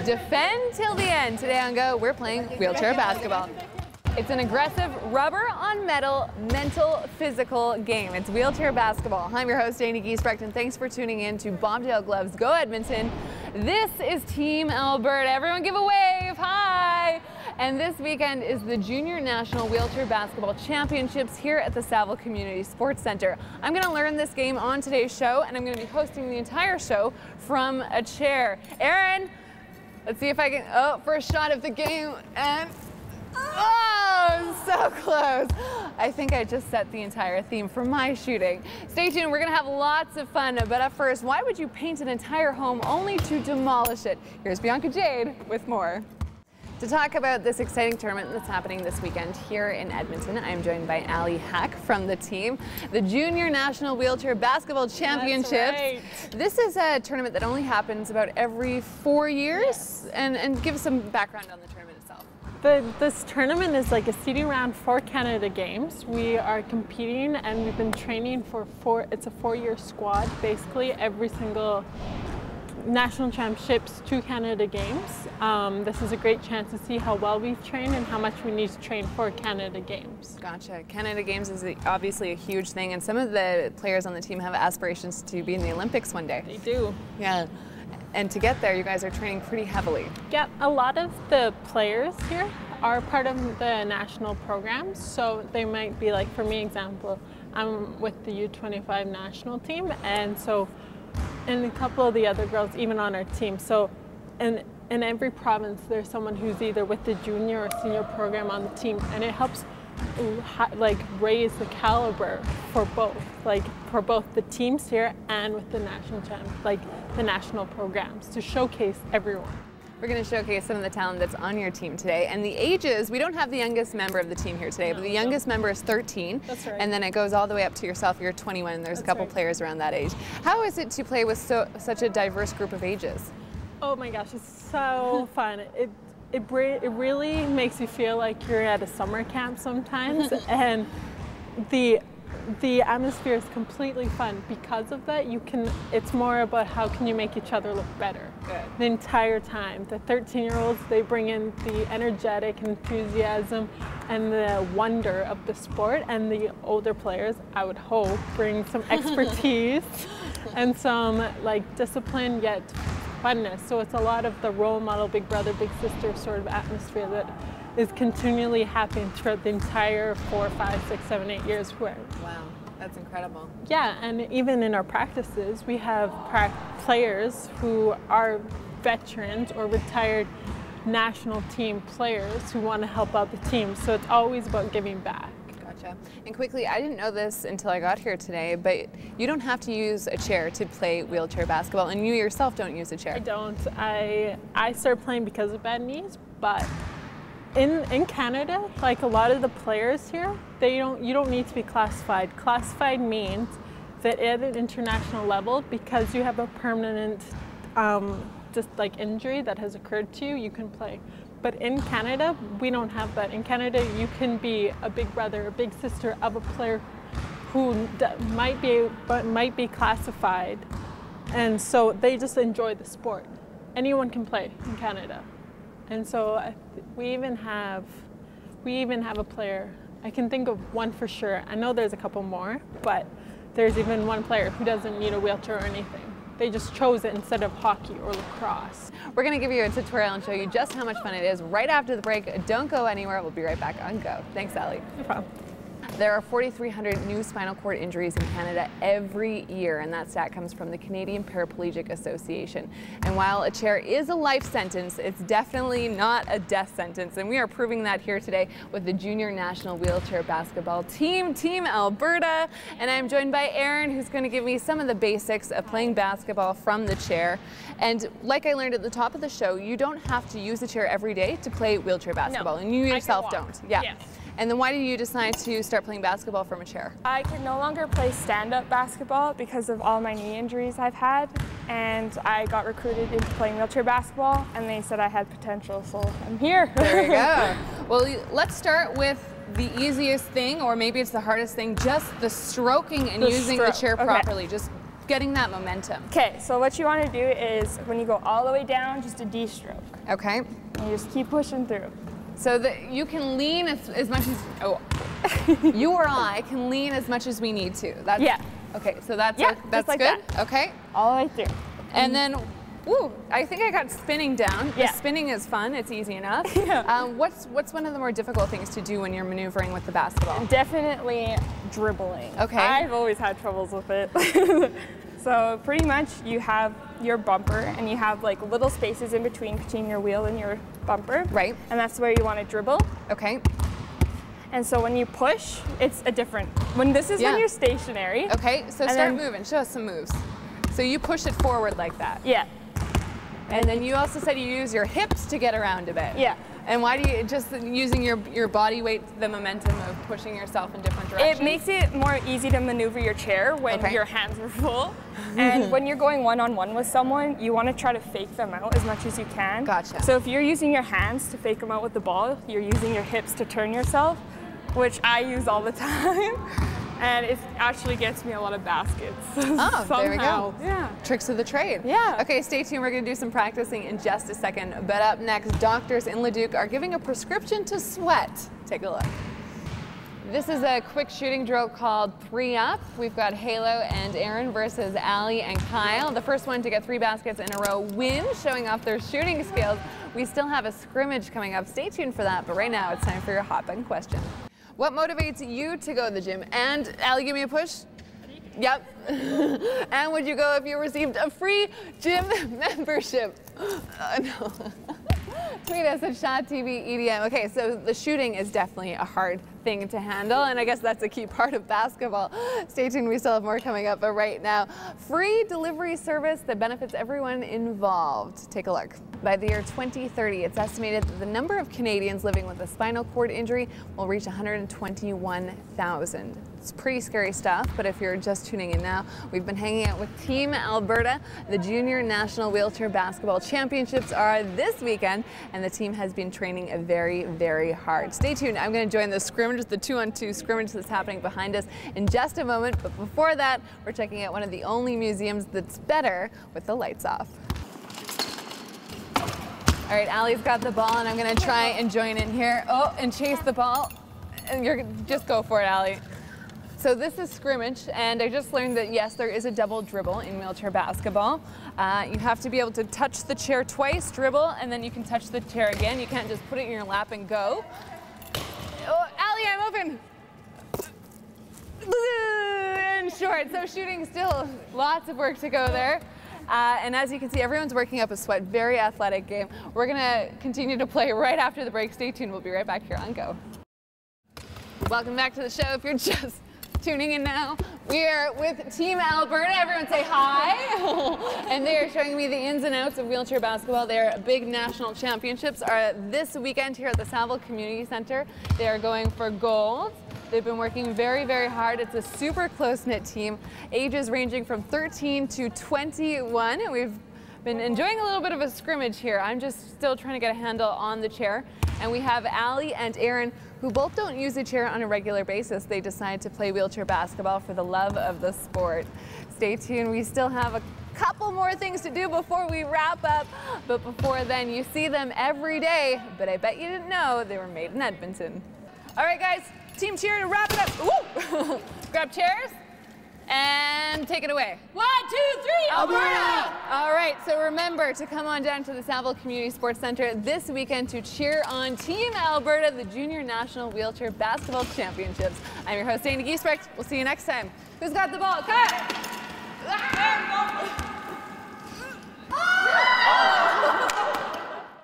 Defend till the end. Today on Go, we're playing wheelchair basketball. It's an aggressive rubber on metal, mental, physical game. It's wheelchair basketball. I'm your host, Geisbrecht, and thanks for tuning in to Bombdale Gloves Go Edmonton. This is Team Alberta. Everyone give a wave, hi! And this weekend is the Junior National Wheelchair Basketball Championships here at the Saville Community Sports Centre. I'm going to learn this game on today's show, and I'm going to be hosting the entire show from a chair. Aaron, let's see if I can, oh, first shot of the game, and oh, so close. I think I just set the entire theme for my shooting. Stay tuned, we're gonna have lots of fun, but up first, why would you paint an entire home only to demolish it? Here's Bianca Jade with more. To talk about this exciting tournament that's happening this weekend here in Edmonton, I'm joined by Ali Hack from the team, the Junior National Wheelchair Basketball Championships. That's right. This is a tournament that only happens about every 4 years, yes. and give us some background on the tournament itself. This tournament is like a seeding round for Canada Games. We are competing and we've been training for it's a 4-year squad, basically every single national championships to Canada Games. This is a great chance to see how well we've trained and how much we need to train for Canada Games. Gotcha. Canada Games is obviously a huge thing, and some of the players on the team have aspirations to be in the Olympics one day. They do. Yeah. And to get there, you guys are training pretty heavily. Yeah, a lot of the players here are part of the national programs. So they might be like, for me, example, I'm with the U25 national team. And so, and a couple of the other girls, even on our team. So in every province, there's someone who's either with the junior or senior program on the team. And it helps like raise the caliber for both the teams here and with the national the national programs to showcase everyone. We're going to showcase some of the talent that's on your team today, and the ages, we don't have the youngest member of the team here today, but the youngest member is 13. That's right. And then it goes all the way up to yourself. You're 21, and there's a couple players around that age. How is it to play with such a diverse group of ages? Oh my gosh, it's so fun. It really makes you feel like you're at a summer camp sometimes, and the atmosphere is completely fun. Because of that, it's more about how can you make each other look better. Good. The entire time. The 13-year-olds, they bring in the energetic enthusiasm and the wonder of the sport, and the older players, I would hope, bring some expertise and some discipline yet funness. So it's a lot of the role model, big brother, big sister sort of atmosphere that is continually happening throughout the entire 4, 5, 6, 7, 8 years. Wow, that's incredible. Yeah, and even in our practices, we have players who are veterans or retired national team players who want to help out the team. So it's always about giving back. Gotcha. And quickly, I didn't know this until I got here today, but you don't have to use a chair to play wheelchair basketball, and you yourself don't use a chair. I don't. I started playing because of bad knees, but in Canada, like a lot of the players here, you don't need to be classified. Classified means that at an international level, because you have a permanent injury that has occurred to you, you can play. But in Canada, we don't have that. In Canada, you can be a big brother, a big sister of a player who might be classified, and so they just enjoy the sport. Anyone can play in Canada, and so we even have a player. I can think of one for sure. I know there's a couple more, but there's even one player who doesn't need a wheelchair or anything. They just chose it instead of hockey or lacrosse. We're going to give you a tutorial and show you just how much fun it is right after the break. Don't go anywhere. We'll be right back on Go. Thanks, Ali. No problem. There are 4,300 new spinal cord injuries in Canada every year, and that stat comes from the Canadian Paraplegic Association. And while a chair is a life sentence, it's definitely not a death sentence, and we are proving that here today with the Junior National Wheelchair Basketball Team, Team Alberta. And I'm joined by Aaron, who's going to give me some of the basics of playing basketball from the chair. And like I learned at the top of the show, you don't have to use the chair every day to play wheelchair basketball, and you yourself don't. Yeah. Yes. And then why did you decide to start playing basketball from a chair? I can no longer play stand-up basketball because of all my knee injuries I've had, and I got recruited into playing wheelchair basketball, and they said I had potential, so I'm here. There you go. Well, let's start with the easiest thing, or maybe it's the hardest thing, just the stroking and using the chair properly. Just getting that momentum. Okay, so what you want to do is when you go all the way down, just a D stroke. Okay. And you just keep pushing through. So that you can lean as much as, you or I can lean as much as we need to. That's, yeah. Okay, so that's like good. That. Okay. All the way through. And then, ooh, I think I got spinning down. Yeah. The spinning is fun. It's easy enough. Yeah. What's one of the more difficult things to do when you're maneuvering with the basketball? Definitely dribbling. Okay. I've always had troubles with it. So pretty much you have your bumper and you have like little spaces in between your wheel and your bumper. Right. And that's where you want to dribble. Okay. And so when you push, it's a different, this is when you're stationary. Okay, so start moving. Show us some moves. So you push it forward like that. Yeah. And then you also said you use your hips to get around a bit. Yeah. And why do you, just using your body weight, the momentum of pushing yourself in different directions? It makes it more easy to maneuver your chair when your hands are full. And when you're going one-on-one with someone, you want to try to fake them out as much as you can. Gotcha. So if you're using your hands to fake them out with the ball, you're using your hips to turn yourself, which I use all the time. And it actually gets me a lot of baskets. Oh, there we go. Yeah. Tricks of the trade. Yeah. Okay, stay tuned. We're going to do some practicing in just a second. But up next, doctors in Leduc are giving a prescription to sweat. Take a look. This is a quick shooting drill called 3 Up. We've got Halo and Aaron versus Allie and Kyle. The first one to get 3 baskets in a row wins, showing off their shooting skills. We still have a scrimmage coming up. Stay tuned for that. But right now, it's time for your hot button question. What motivates you to go to the gym? And Allie, give me a push. Yep. And would you go if you received a free gym membership? No. Tweet us at Shot TV EDM. Okay, so the shooting is definitely a hard thing to handle, and I guess that's a key part of basketball. Stay tuned, we still have more coming up, but right now, free delivery service that benefits everyone involved. Take a look. By the year 2030, it's estimated that the number of Canadians living with a spinal cord injury will reach 121,000. It's pretty scary stuff, but if you're just tuning in now, we've been hanging out with Team Alberta. The Junior National Wheelchair Basketball Championships are this weekend, and the team has been training very, very hard. Stay tuned. I'm going to join the scrimmage, the 2-on-2 scrimmage that's happening behind us in just a moment. But before that, we're checking out one of the only museums that's better with the lights off. All right, Allie's got the ball, and I'm going to try and join in here. Oh, and chase the ball. And you're just go for it, Allie. So this is scrimmage, and I just learned that, yes, there is a double dribble in wheelchair basketball. You have to be able to touch the chair twice, dribble, and then you can touch the chair again. You can't just put it in your lap and go. Oh, Allie, I'm open. And short, so shooting still lots of work to go there. And as you can see, everyone's working up a sweat. Very athletic game. We're going to continue to play right after the break. Stay tuned. We'll be right back here on Go. Welcome back to the show. If you're just tuning in now, we are with Team Alberta. Everyone say hi. And they are showing me the ins and outs of wheelchair basketball. Their big national championships are this weekend here at the Saville Community Centre. They are going for gold. They've been working very, very hard. It's a super close-knit team, ages ranging from 13 to 21. And we've been enjoying a little bit of a scrimmage here. I'm just still trying to get a handle on the chair. And we have Allie and Aaron, who both don't use a chair on a regular basis. They decide to play wheelchair basketball for the love of the sport. Stay tuned. We still have a couple more things to do before we wrap up. But before then, you see them every day. But I bet you didn't know they were made in Edmonton. All right, guys. Team cheer to wrap it up. Ooh. Grab chairs and take it away. 1, 2, 3, Alberta! All right, so remember to come on down to the Saville Community Sports Centre this weekend to cheer on Team Alberta, the Junior National Wheelchair Basketball Championships. I'm your host, Geisbrecht. We'll see you next time. Who's got the ball? Cut!